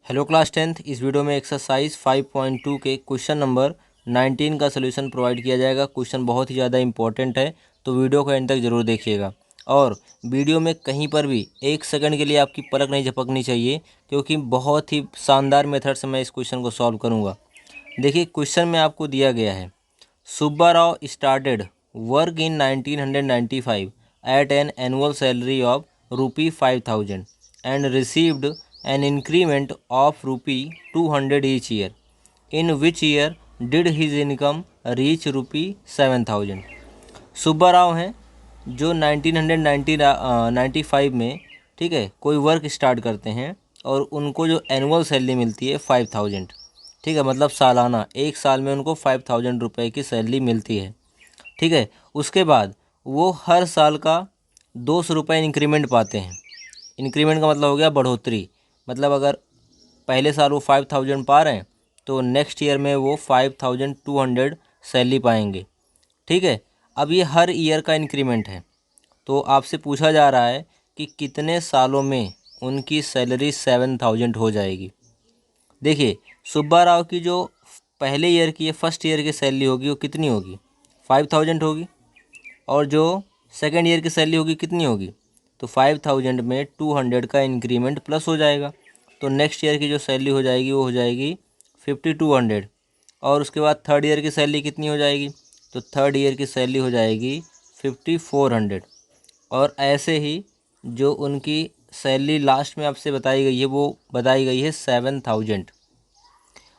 Hello class 10th। इस video में exercise 5.2 के क्वेश्चन नंबर 19 का सलूशन प्रोवाइड किया जाएगा। क्वेश्चन बहुत ही ज़्यादा इंपॉर्टेंट है, तो वीडियो को एंड तक ज़रूर देखिएगा। और वीडियो में कहीं पर भी एक सेकंड के लिए आपकी पलक नहीं झपकनी चाहिए, क्योंकि बहुत ही शानदार मेथड से मैं इस क्वेश्चन को सॉल्व करूँगा। देखिए, क्वेश्चन में आपको दिया गया है, Subba Rao started work in 1995 at an annual salary of ₹5,000 and received an increment of ₹200 each year. In which year did his income reach ₹7,000? Subba Rao हैं जो 1995 में, ठीक है, कोई वर्क स्टार्ट करते हैं और उनको जो एनुअल सैलरी मिलती है 5,000, ठीक है, मतलब सालाना, एक साल में उनको 5,000 रुपये की सैलरी मिलती है। ठीक है, उसके बाद वो हर साल का 200 रुपये इंक्रीमेंट पाते हैं। इंक्रीमेंट का मतलब हो गया बढ़ोतरी, मतलब अगर पहले साल वो 5,000 पा रहे हैं तो नेक्स्ट ईयर में वो 5,200 सैलरी पाएंगे। ठीक है, अब ये हर ईयर का इंक्रीमेंट है, तो आपसे पूछा जा रहा है कि कितने सालों में उनकी सैलरी 7,000 हो जाएगी। देखिए, सुब्बा राव की जो पहले ईयर की फर्स्ट ईयर की सैलरी होगी वो कितनी होगी, 5,000 होगी। और जो सेकेंड ईयर की सैलरी होगी कितनी होगी, तो 5,000 में 200 का इंक्रीमेंट प्लस हो जाएगा, तो नेक्स्ट ईयर की जो सैलरी हो जाएगी वो हो जाएगी 5,200। और उसके बाद थर्ड ईयर की सैलरी कितनी हो जाएगी, तो थर्ड ईयर की सैलरी हो जाएगी 5,400। और ऐसे ही जो उनकी सैलरी लास्ट में आपसे बताई गई है वो बताई गई है 7,000।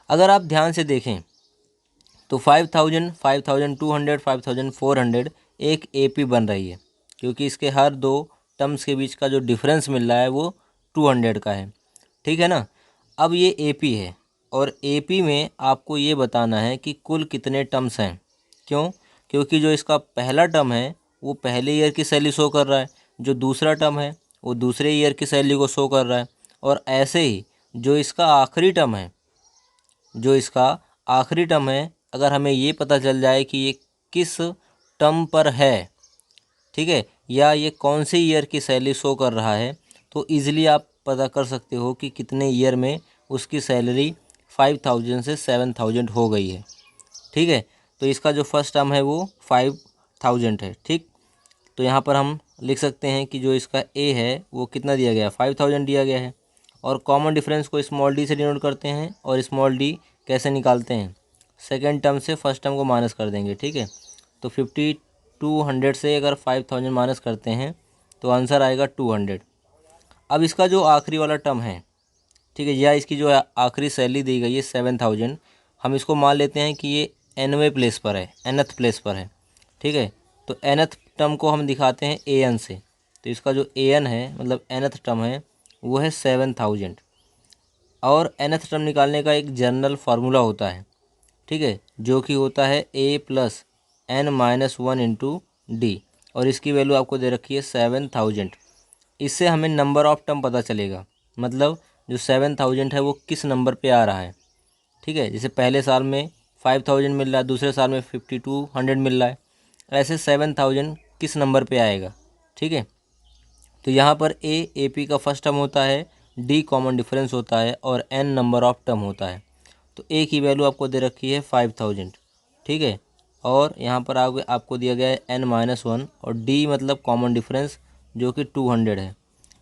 अगर आप ध्यान से देखें तो 5,000, 5,200, 5,400 एक एपी बन रही है, क्योंकि इसके हर दो टर्म्स के बीच का जो डिफरेंस मिल रहा है वो 200 का है। ठीक है ना। अब ये एपी है और एपी में आपको ये बताना है कि कुल कितने टर्म्स हैं। क्यों? क्योंकि जो इसका पहला टर्म है वो पहले ईयर की सैलरी शो कर रहा है, जो दूसरा टर्म है वो दूसरे ईयर की सैलरी को शो कर रहा है, और ऐसे ही जो इसका आखिरी टर्म है, अगर हमें ये पता चल जाए कि ये किस टर्म पर है, ठीक है, या ये कौन से ईयर की सैलरी शो कर रहा है, तो इजीली आप पता कर सकते हो कि कितने ईयर में उसकी सैलरी 5,000 से 7,000 हो गई है। ठीक है, तो इसका जो फर्स्ट टर्म है वो 5,000 है। ठीक, तो यहाँ पर हम लिख सकते हैं कि जो इसका ए है वो कितना दिया गया है, 5,000 दिया गया है। और कॉमन डिफरेंस को स्मॉल डी से डिनोट करते हैं, और स्मॉल डी कैसे निकालते हैं, सेकेंड टर्म से फर्स्ट टर्म को माइनस कर देंगे। ठीक है, तो 5,200 से अगर 5,000 माइनस करते हैं तो आंसर आएगा 200। अब इसका जो आखिरी वाला टर्म है, ठीक है, या इसकी जो आखिरी सैलरी दी गई है 7,000, हम इसको मान लेते हैं कि ये एनवे प्लेस पर है, एनथ प्लेस पर है। ठीक है, तो एनथ टर्म को हम दिखाते हैं ए एन से, तो इसका जो ए एन है मतलब एनथ टर्म है वो है 7,000। और एनथ टर्म निकालने का एक जनरल फार्मूला होता है, ठीक है, जो कि होता है A plus N minus 1 into D, और इसकी वैल्यू आपको दे रखी है 7,000। इससे हमें नंबर ऑफ टर्म पता चलेगा, मतलब जो 7,000 है वो किस नंबर पे आ रहा है। ठीक है, जैसे पहले साल में 5,000 मिल रहा है, दूसरे साल में 5,200 मिल रहा है, ऐसे 7,000 किस नंबर पे आएगा। ठीक है, तो यहाँ पर ए पी का फर्स्ट टर्म होता है, डी कॉमन डिफरेंस होता है, और एन नंबर ऑफ टर्म होता है। तो ए की वैल्यू आपको दे रखी है 5,000। ठीक है, और यहाँ पर आगे आपको दिया गया है एन माइनस 1, और डी मतलब कॉमन डिफरेंस जो कि 200 है,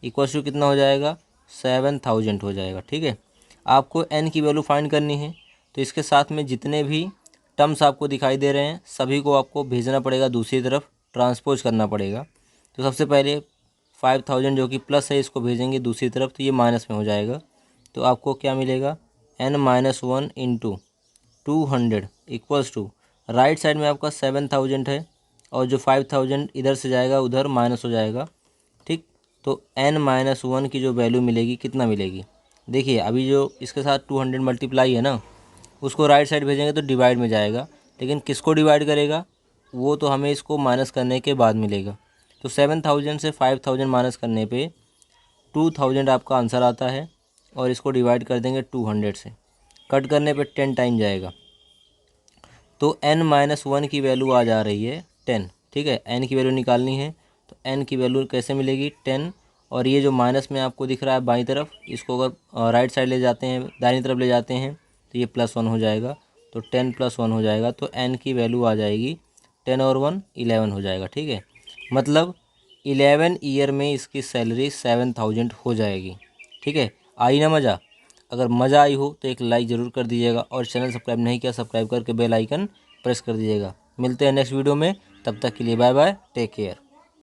इक्वल टू कितना हो जाएगा, 7,000 हो जाएगा। ठीक है, आपको एन की वैल्यू फाइंड करनी है, तो इसके साथ में जितने भी टर्म्स आपको दिखाई दे रहे हैं सभी को आपको भेजना पड़ेगा दूसरी तरफ, ट्रांसपोज करना पड़ेगा। तो सबसे पहले 5,000 जो कि प्लस है इसको भेजेंगे दूसरी तरफ, तो ये माइनस में हो जाएगा। तो आपको क्या मिलेगा, n minus 1 into 200 equals to, right side में आपका 7,000 है, और जो 5,000 इधर से जाएगा उधर माइनस हो जाएगा। ठीक, तो एन माइनस 1 की जो वैल्यू मिलेगी कितना मिलेगी, देखिए अभी जो इसके साथ 200 मल्टीप्लाई है ना, उसको राइट साइड भेजेंगे तो डिवाइड में जाएगा, लेकिन किसको डिवाइड करेगा वो तो हमें इसको माइनस करने के बाद मिलेगा। तो 7,000 से 5,000 माइनस करने पे 2,000 आपका आंसर आता है, और इसको डिवाइड कर देंगे 200 से, कट करने पे 10 टाइम जाएगा, तो n माइनस 1 की वैल्यू आ जा रही है 10। ठीक है, n की वैल्यू निकालनी है, तो n की वैल्यू कैसे मिलेगी, 10, और ये जो माइनस में आपको दिख रहा है बाईं तरफ, इसको अगर राइट साइड ले जाते हैं, दाहिनी तरफ ले जाते हैं, तो ये +1 हो जाएगा। तो 10 + 1 हो जाएगा, तो n की वैल्यू आ जाएगी 10 और 1 11 हो जाएगा। ठीक है, मतलब 11 ईयर में इसकी सैलरी 7000 हो जाएगी। ठीक है, आई ना मज़ा? अगर मज़ा आई हो तो एक लाइक ज़रूर कर दीजिएगा, और चैनल सब्सक्राइब नहीं किया सब्सक्राइब करके बेल आइकन प्रेस कर दीजिएगा। मिलते हैं नेक्स्ट वीडियो में, तब तक के लिए बाय बाय, टेक केयर।